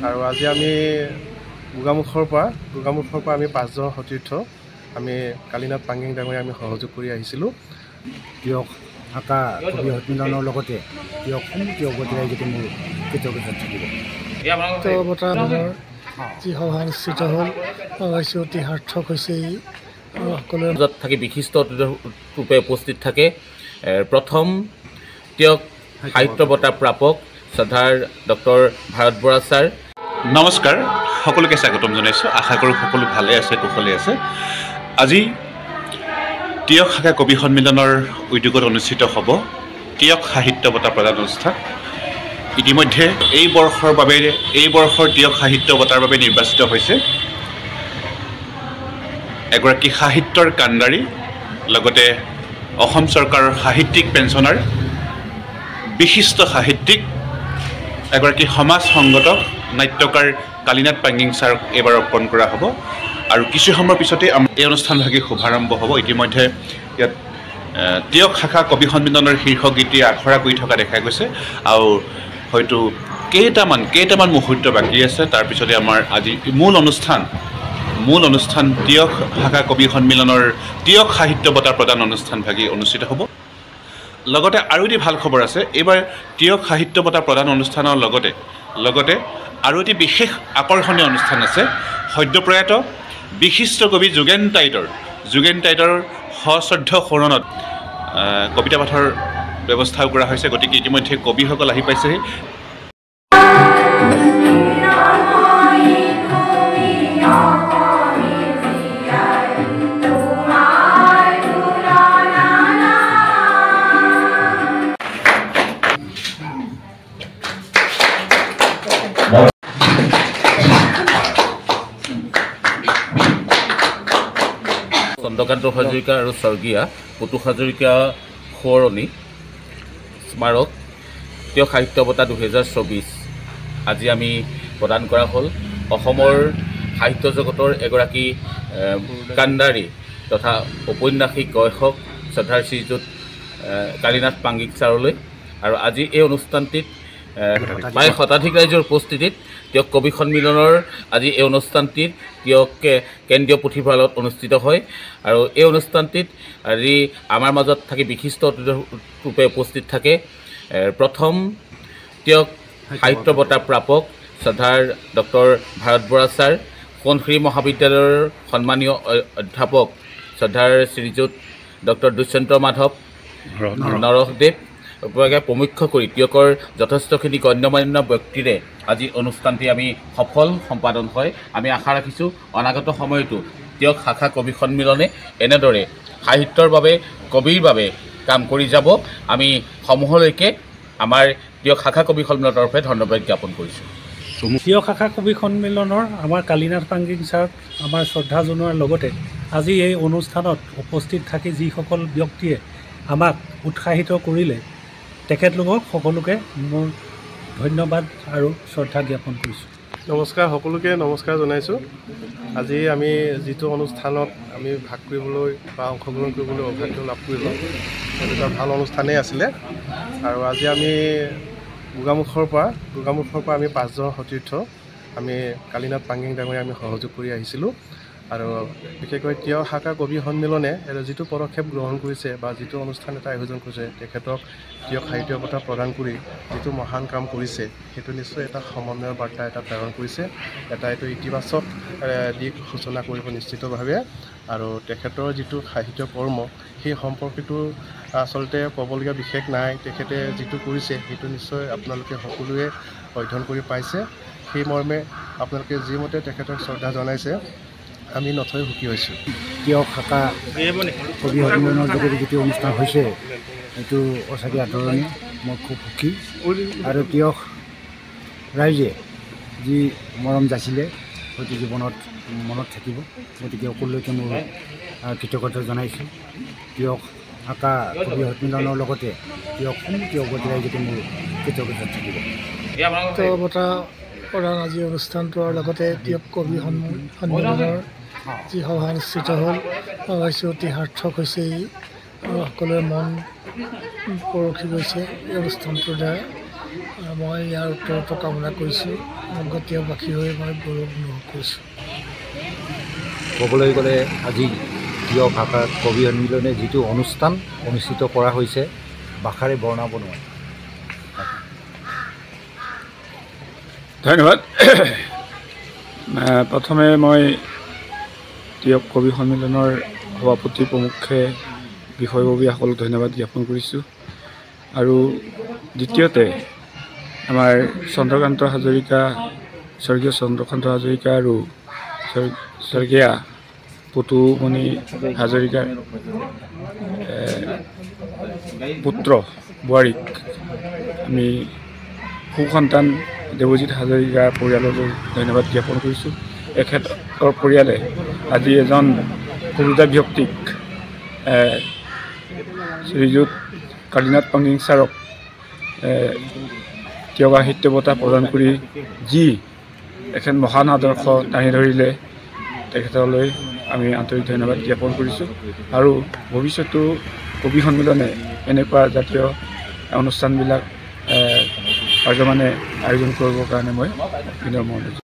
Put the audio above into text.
আৰু আজি আমি গোগামুখৰ পৰা আমি 5জন সতীৰ্থ আমি কালীনাথ পাঙ্গিং ডাঙৰীয়া আমি সহযোগ কৰি আহিছিলোঁ। তিয়ক আকা কবি সন্মিলনৰ লগতে তিয়ক সমৃদ্ধি অৱতীৰাই যদি মোৰ কৃতজ্ঞতা থাকিব। বতাহৰ যি সভা অনুষ্ঠিত হ'ল অৱশ্যে অতি সাৰ্থক হৈছে ই আৰু সকলোৱে মাজত থাকি বিশিষ্ট ৰূপে উপস্থিত থাকে প্ৰথম তিয়ক সাহিত্য বঁটা প্ৰাপক শ্ৰদ্ধাৰ ডক্টৰ ভাৰত বৰা ছাৰ। নমস্কাৰ, সকলোকে স্বাগতম জনাইছোঁ। আশা কৰোঁ সকলো ভালে আছে, কুশলে আছে। আজি তিয়ক শাখা কবি সন্মিলনৰ উদ্যোগত অনুষ্ঠিত হ'ব তিয়ক সাহিত্য বঁটা প্ৰদান অনুষ্ঠান। ইতিমধ্যে এই বৰ্ষৰ তিয়ক সাহিত্য বঁটাৰ বাবে নিৰ্বাচিত হৈছে এগৰাকী সাহিত্যৰ কাণ্ডাৰী, লগতে অসম চৰকাৰৰ সাহিত্যিক পেঞ্চনাৰ, বিশিষ্ট সাহিত্যিক, এগৰাকী সমাজ সংগঠক নাট্যকাৰ কালীনাথ পাঙ্গিং ছাৰক এইবাৰ অৰ্পণ কৰা হ'ব। আৰু কিছু সময়ৰ পিছতে এই অনুষ্ঠানভাগী শুভাৰম্ভ হ'ব। ইতিমধ্যে ইয়াত তিয়ক শাখা কবি সন্মিলনৰ শীৰ্ষক গীতে আখৰা কৰি থকা দেখা গৈছে আৰু হয়তো কেইটামান মুহূৰ্ত বাকী আছে। তাৰপিছতে আমাৰ আজি মূল অনুষ্ঠান তিয়ক শাখা কবি সন্মিলনৰ তিয়ক সাহিত্য বঁটা প্ৰদান অনুষ্ঠানভাগী অনুষ্ঠিত হ'ব। লগতে আৰু এটি ভাল খবৰ আছে, এইবাৰ তিয়ক সাহিত্য বঁটা প্ৰদান অনুষ্ঠানৰ লগতে আৰু এটি বিশেষ আকৰ্ষণীয় অনুষ্ঠান আছে। সদ্যপ্ৰয়াত বিশিষ্ট কবি যোগেন টাইটৰ সশ্ৰদ্ধ সোঁৱৰণত কবিতা পাঠৰ ব্যৱস্থাও কৰা হৈছে। গতিকে ইতিমধ্যে কবিসকল আহি পাইছেহি। চন্দ্ৰকান্ত হাজৰিকা আৰু স্বৰ্গীয়া পুতু হাজৰিকা সোঁৱৰণী স্মাৰক তিয়ক সাহিত্য বঁটা 2024 আজি আমি প্ৰদান কৰা হ'ল। অসমৰ সাহিত্য জগতৰ এগৰাকী কাণ্ডাৰী তথা ঔপন্যাসিক গৱেষক শ্ৰদ্ধাৰ শ্ৰীযুত কালীনাথ পাঙ্গিং ছাৰলৈ। আৰু আজি এই অনুষ্ঠানটিত প্ৰায় শতাধিক ৰাইজৰ উপস্থিতিত তিয়ক কবি সন্মিলনৰ আজি এই অনুষ্ঠানটিত তিয়ক কেন্দ্ৰীয় পুথিভঁৰালত অনুষ্ঠিত হয়। আৰু এই অনুষ্ঠানটিত আজি আমাৰ মাজত থাকি বিশিষ্ট ৰূপে উপস্থিত থাকে প্ৰথম তিয়ক সাহিত্য বঁটা প্ৰাপক শ্ৰদ্ধাৰ ডক্টৰ ভাৰত বৰা ছাৰ, সোণশ্ৰী মহাবিদ্যালয়ৰ সন্মানীয় অধ্যাপক শ্ৰদ্ধাৰ শ্ৰীযুত ডক্টৰ দুষ্যন্ত মাধৱ নৰহদেৱ প্ৰমুখ্য কৰি তিয়কৰ যথেষ্টখিনি গণ্যমান্য ব্যক্তিৰে আজি অনুষ্ঠানটি আমি সফল সম্পাদন হয়। আমি আশা ৰাখিছোঁ অনাগত সময়তো তিয়ক শাখা কবি সন্মিলনে এনেদৰে সাহিত্যৰ বাবে, কবিৰ বাবে কাম কৰি যাব। আমি সমূহলৈকে আমাৰ তিয়ক শাখা কবি সন্মিলনৰ তৰফে ধন্যবাদ জ্ঞাপন কৰিছোঁ। তিয়ক শাখা কবি সন্মিলনৰ আমাৰ কালীনাথ পাঙ্গিং ছাৰক আমাৰ শ্ৰদ্ধা জনোৱাৰ লগতে আজি এই অনুষ্ঠানত উপস্থিত থাকি যিসকল ব্যক্তিয়ে আমাক উৎসাহিত কৰিলে তেখেতলোকক সকলোকে মোৰ ধন্যবাদ আৰু শ্ৰদ্ধা জ্ঞাপন কৰিছোঁ। নমস্কাৰ, সকলোকে নমস্কাৰ জনাইছোঁ। আজি আমি যিটো অনুষ্ঠানত আমি ভাগ কৰিবলৈ বা অংশগ্ৰহণ কৰিবলৈ অভ্যাস লাভ কৰিলোঁ, সেইটো এটা ভাল অনুষ্ঠানেই আছিলে। আৰু আজি আমি গোগামুখৰ পৰা আমি 5জন সতীৰ্থ আমি কালীনাথ পাঙ্গিং ডাঙৰীয়া আমি সহযোগ কৰি আহিছিলোঁ। আৰু বিশেষকৈ তিয়ক শাখা কবি সন্মিলনে যিটো পদক্ষেপ গ্ৰহণ কৰিছে বা যিটো অনুষ্ঠান এটা আয়োজন কৰিছে, তেখেতক তিয়ক সাহিত্য বঁটা প্ৰদান কৰি যিটো মহান কাম কৰিছে, সেইটো নিশ্চয় এটা সমন্বয়ৰ বাৰ্তা এটা প্ৰেৰণ কৰিছে। এইটো ইতিবাচক দিশ সূচনা কৰিব নিশ্চিতভাৱে। আৰু তেখেতৰ যিটো সাহিত্য কৰ্ম, সেই সম্পৰ্কিতো আচলতে ক'বলগীয়া বিশেষ নাই। তেখেতে যিটো কৰিছে সেইটো নিশ্চয় আপোনালোকে সকলোৱে অধ্যয়ন কৰি পাইছে। সেই মৰ্মে আপোনালোকে যিমতে তেখেতক শ্ৰদ্ধা জনাইছে, আমি নথৈ সুখী হৈছোঁ। তিয়ক শাখা কবি সন্মিলনৰ যোগেদি যিটো অনুষ্ঠান হৈছে এইটো সঁচাকৈ আদৰণীয়। মই খুব সুখী। আৰু তিয়ক ৰাইজে যি মৰম যাচিলে হয়তো জীৱনত মনত থাকিব। গতিকে সকলোকে মোৰ কৃতজ্ঞতা জনাইছোঁ। তিয়ক শাখা কবি সন্মিলনৰ লগতে তিয়ক সমৃদ্ধি অৱতীৰাই যদি মোৰ কৃতজ্ঞতা থাকিব। বঁটা প্ৰদান আজি অনুষ্ঠানটোৰ লগতে তিয়ক কবি সন্মিলনৰ যি সভা অনুষ্ঠিত হ'ল অৱশ্যে অতি সাৰ্থক হৈছে ই আৰু সকলোৰে মন পৰখি গৈছে এই অনুষ্ঠানটোৰ দ্বাৰা। মই ইয়াৰ উত্তৰটো কামনা কৰিছোঁ। গতীয়বাসী হৈ মই গৌৰৱ অনুভৱ কৰিছোঁ। ক'বলৈ গ'লে আজি প্ৰিয় ভাষাৰ কবি সন্মিলনে যিটো অনুষ্ঠান অনুষ্ঠিত কৰা হৈছে ভাষাৰে বৰ্ণাব নোৱাৰে। ধন্যবাদ। প্ৰথমে মই প্ৰিয় কবি সন্মিলনৰ সভাপতি প্ৰমুখে বিষয়ববীয়াসকলক ধন্যবাদ জ্ঞাপন কৰিছোঁ। আৰু দ্বিতীয়তে আমাৰ চন্দ্ৰকান্ত হাজৰিকা, স্বৰ্গীয় চন্দ্ৰকান্ত হাজৰিকা আৰু স্বৰ্গীয়া পুতুমণি হাজৰিকাৰ পুত্ৰ বোৱাৰীক আমি সুসন্তান দেৱজিৎ হাজৰিকাৰ পৰিয়াললৈ ধন্যবাদ জ্ঞাপন কৰিছোঁ। এখেতৰ পৰিয়ালে আজি এজন সৰুতা ব্যক্তিক শ্ৰীযুত কালীনাথ পাংগিং ছাৰক তিয়ক সাহিত্য বঁটা প্ৰদান কৰি যি এখেত মহান আদৰ্শ দাঙি ধৰিলে তেখেতলৈ আমি আন্তৰিক ধন্যবাদ জ্ঞাপন কৰিছোঁ। আৰু ভৱিষ্যতো কবি সন্মিলনে এনেকুৱা জাতীয় অনুষ্ঠানবিলাক পাৰ্যমানে আয়োজন কৰিবৰ কাৰণে মই বিনম্ৰ অনুৰোধ